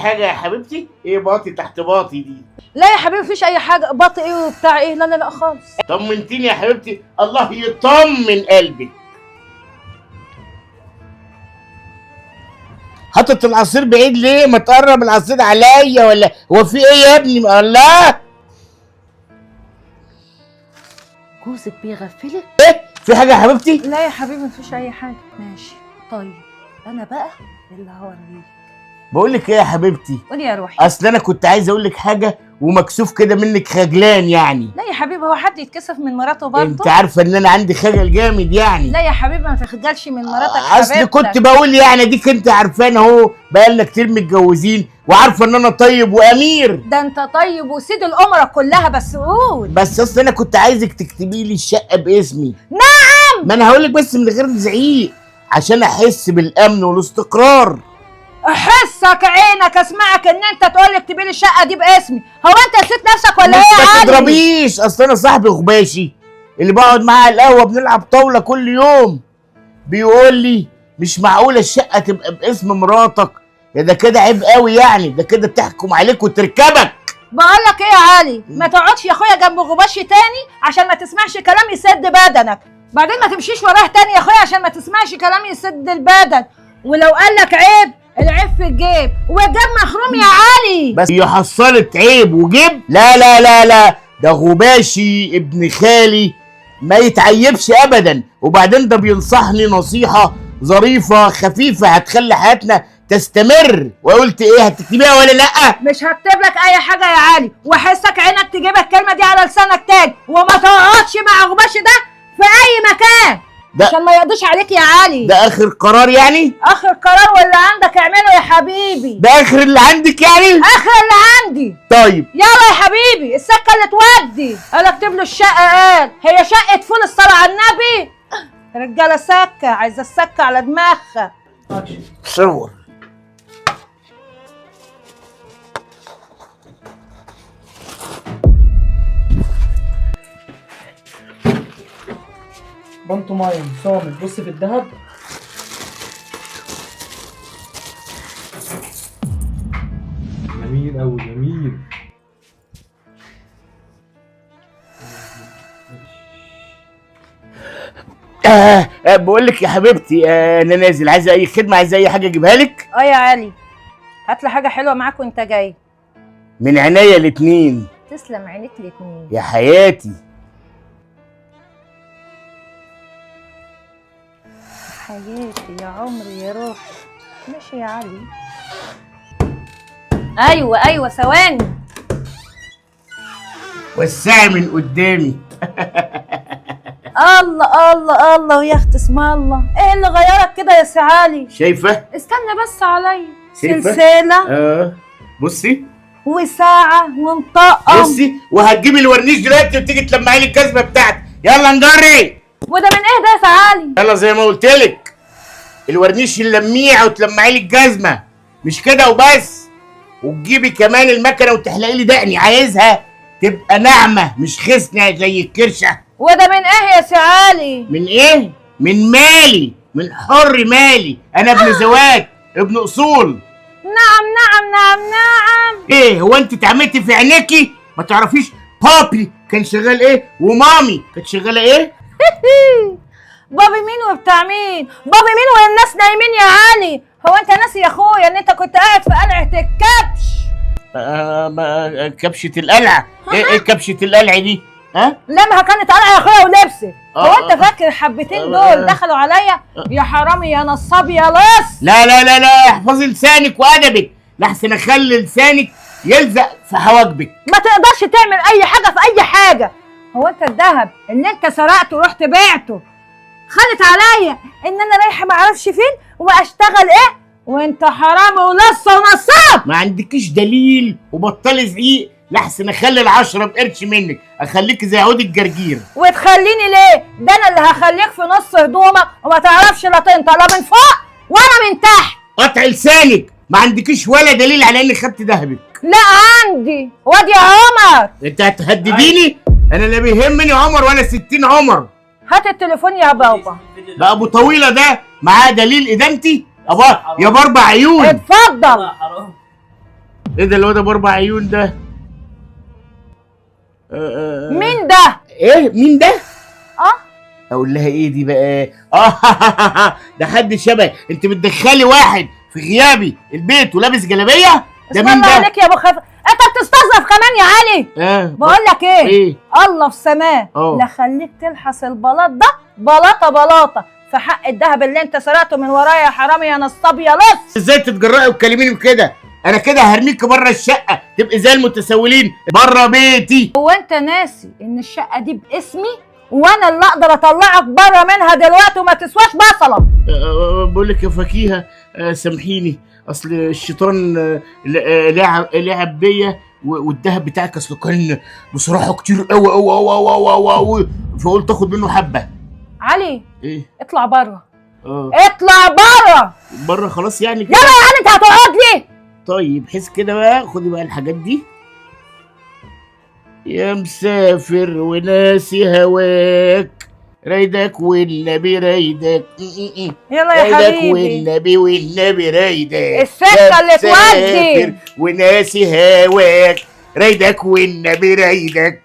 حاجه يا حبيبتي؟ ايه باطي تحت باطي دي؟ لا يا حبيبي مفيش اي حاجه. باطي ايه وبتاع ايه؟ لا لا لا خالص. طمنتيني يا حبيبتي، الله يطمن قلبك. حاطط العصير بعيد ليه؟ ما تقرب العصير عليا ولا هو في ايه يا ابني؟ الله، جوزك بيغفلك؟ ايه في حاجه يا حبيبتي؟ لا يا حبيبي مفيش اي حاجه. ماشي طيب، انا بقى اللي هوريك. بقول لك ايه يا حبيبتي؟ قولي يا روحي. اصل انا كنت عايز اقول لك حاجه ومكسوف كده منك، خجلان يعني. لا يا حبيبي، هو حد يتكسف من مراته برضه؟ انت عارفه ان انا عندي خجل جامد يعني. لا يا حبيبي ما تخجلش من مراتك اصل حبيبتك. كنت بقول يعني اديك انت عارفان اهو، بقالنا كتير متجوزين وعارفه ان انا طيب وامير. ده انت طيب وسيد الامراء كلها، بس قول. بس اصل انا كنت عايزك تكتبي لي الشقه باسمي. نعم. ما انا هقول لك بس من غير زعيق عشان احس بالامن والاستقرار. احسك عينك اسمعك ان انت تقول لي اكتبي لي الشقه دي باسمي. هو انت نسيت نفسك ولا ايه يا ما علي؟ تضربيش، اصل انا صاحبي غباشي اللي بقعد معاه على القهوه بنلعب طاوله كل يوم بيقول لي مش معقوله الشقه تبقى باسم مراتك، يا ده كده عيب قوي يعني، ده كده تحكم عليك وتركبك. بقول لك ايه يا علي، ما تقعدش يا اخويا جنب غباشي تاني عشان ما تسمعش كلام يسد بدنك. بعدين ما تمشيش وراه تاني يا اخويا عشان ما تسمعش كلام يسد البدن. ولو قال لك عيب، العيب في الجيب والجيب محروم يا علي. بس هي حصلت عيب وجيب؟ لا لا لا لا، ده غباشي ابن خالي ما يتعيبش ابدا، وبعدين ده بينصحني نصيحه ظريفه خفيفه هتخلي حياتنا تستمر. وقلت ايه، هتكتبيها ولا لا؟ مش هكتب لك اي حاجه يا علي، واحسك عينك تجيب الكلمه دي على لسانك تاني، وما تقعدش مع غباشي ده في اي مكان عشان ما يقضيش عليك يا علي. ده اخر قرار يعني؟ اخر قرار، واللي عندك اعمله يا حبيبي. ده اخر اللي عندك يعني؟ اخر اللي عندي. طيب يلا يا حبيبي، السكه اللي تودي. قال اكتب له الشقه، قال هي شقه فول الصلاه على النبي. رجاله سكه عايزه السكه على دماغها. صور بنطماين صامت. بص في الذهب. جميل أوي جميل. بقول لك يا حبيبتي، انا نازل، عايزه اي خدمه، عايزه اي حاجه اجيبها لك؟ يا علي هات لي حاجه حلوه معاك وانت جاي. من عينيا الاتنين. تسلم عينيك الاتنين يا حياتي. حياتي يا عمري يا روحي. ماشي يا علي. ايوه ثواني. وسعي من قدامي. الله الله الله ويا اختي اسم الله. ايه اللي غيرك كده يا سي علي؟ شايفه؟ استنى بس عليا. شايفة؟ سلسله بصي وساعه ومطقم. بصي، وهتجيبي الورنيش دلوقتي وتيجي تلمعي لي الجزمه بتاعتي. يلا نجري. وده من ايه ده يا سي علي؟ يلا زي ما قلت لك، الورنيش اللميع وتلمعي لي الجزمه، مش كده وبس، وتجيبي كمان المكنه وتحلقي لي دقني، عايزها تبقى ناعمه مش خسنه زي الكرشه. وده من ايه يا سي علي؟ من ايه؟ من مالي، من حر مالي، انا ابن زواج، ابن اصول. نعم. ايه هو انت اتعميتي في عينيكي؟ ما تعرفيش بابي كان شغال ايه ومامي كانت شغاله ايه؟ بابي مين وبتاع مين؟ بابي مين والناس نايمين يا علي؟ هو انت ناسي يا اخويا ان انت كنت قاعد في قلعه الكبش؟ كبشه القلعه. ايه كبشه القلعه دي؟ ها؟ لما كانت قلعه يا اخويا ولبست. هو انت فاكر الحبتين دول دخلوا عليا؟ يا حرامي يا نصاب يا لص. لا لا لا لا، احفظي لسانك وادبك لحسن اخلي لسانك يلزق في حواجبك. ما تقدرش تعمل اي حاجه في اي حاجه. هو انت الذهب اللي انت سرقته ورحت بعته خدت عليا ان انا رايحه ما اعرفش فين واشتغل ايه، وانت حرامي ولص ونصاب. ما عندكيش دليل وبطلي زعيق لحسن اخلي العشرة بقرش منك، اخليك زي عود الجرجير. وتخليني ليه؟ ده انا اللي هخليك في نص هدومك وما تعرفش لا تنطق لا من فوق ولا من تحت. قطع لسانك، ما عندكيش ولا دليل على اني خدت دهبك. لا عندي. واد يا عمر، انت هتهدديني؟ انا لا بيهمني عمر ولا 60 عمر. هات التليفون يا بابا. ده ابو طويله ده معاه دليل ادانتي؟ يا باربع عيون. اتفضل. ايه ده الواد ابو 4 عيون ده؟ مين ده؟ ايه مين ده؟ اه اقول لها ايه دي بقى؟ ده حد شبه. انت بتدخلي واحد في غيابي البيت ولابس جلابيه؟ ده اسم مين الله ده؟ عليك يا ابو خف، انت بتستظرف كمان يا علي. بقول لك ايه؟ ايه؟ الله في سماه اه. لا خليك تلحس البلاط ده بلاطه في حق الذهب اللي انت سرقته من ورايا يا حرامي يا نصاب يا لص. ازاي تتجرأي وتكلميني كده؟ انا كده هرميكي بره الشقه تبقي زي المتسولين بره بيتي. هو انت ناسي ان الشقه دي باسمي وانا اللي اقدر اطلعك بره منها دلوقتي وما تسواش بصله؟ بقول لك يا فكيهه سامحيني، اصل الشيطان لعب بيا والذهب بتاعك اصله كان بصراحه كتير قوي قوي قوي قوي قوي، فقلت اخد منه حبه. علي ايه؟ اطلع بره. اه اطلع بره بره خلاص يعني كده. يلا يا علي انت هتقعد لي. طيب حس كده بقى، خدي بقى الحاجات دي. يا مسافر وناسي هواك، رايدك والنبي رايدك. يلا يا رايدك حبيبي والنبي رايدك. السكه اللي مسافر تودي. وناسي هواك، رايدك والنبي رايدك.